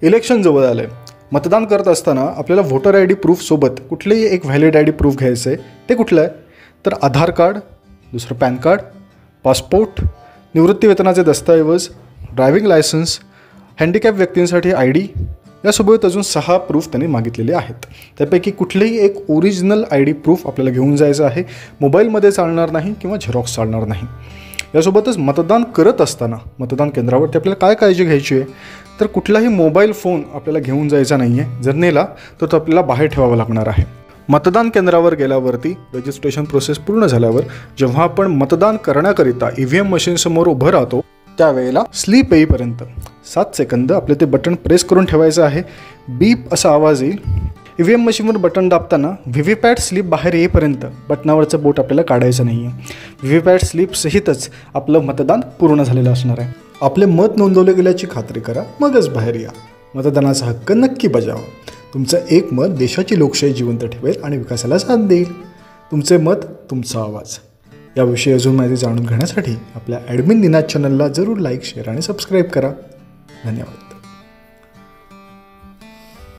Election जवळ आलं आहे. मतदान करत असताना आपल्याला व्होटर आय डी प्रूफसोबत कुठलेही एक व्हॅलिड आय डी प्रूफ घ्यायचं आहे. ते कुठलं आहे तर आधार कार्ड, दुसरं पॅन कार्ड, पासपोर्ट, निवृत्तीवेतनाचे दस्तऐवज, ड्रायव्हिंग लायसन्स, हँडिकॅप व्यक्तींसाठी आय डी, यासोबत अजून 6 प्रूफ त्यांनी मागितलेले आहेत. त्यापैकी कुठलेही एक ओरिजिनल आय डी प्रूफ आपल्याला घेऊन जायचं आहे. मोबाईलमध्ये चालणार नाही किंवा झेरॉक्स चालणार नाही. यासोबतच मतदान करत असताना मतदान केंद्रावरती आपल्याला काय काळजी घ्यायची आहे तर कुठलाही मोबाईल फोन आपल्याला घेऊन जायचा नाही आहे. जर नेला तर तो आपल्याला बाहेर ठेवावा लागणार आहे. मतदान केंद्रावर गेल्यावरती रजिस्ट्रेशन प्रोसेस पूर्ण झाल्यावर जेव्हा आपण मतदान करण्याकरिता EVM मशीनसमोर उभं राहतो त्यावेळेला स्लीप येईपर्यंत 7 सेकंद आपले ते बटन प्रेस करून ठेवायचं आहे. बीप असा आवाज येईल. EVM मशीनवर बटन दाबताना व्हीव्हीपॅट स्लिप बाहेर येईपर्यंत बटनावरचं बोट आपल्याला काढायचं नाही आहे. व्हीव्हीपॅट स्लिपसहितच आपलं मतदान पूर्ण झालेलं असणार आहे. आपले मत नोंदवले गेल्याची खात्री करा, मगच बाहेर या. मतदानाचा हक्क नक्की बजावा. तुमचं एक मत देशाची लोकशाही जिवंत ठेवेल आणि विकासाला साथ देईल. तुमचे मत, तुमचा आवाज. याविषयी अजून माहिती जाणून घेण्यासाठी आपल्या ॲडमिन निनाद चॅनलला जरूर लाईक, शेअर आणि सबस्क्राईब करा. धन्यवाद.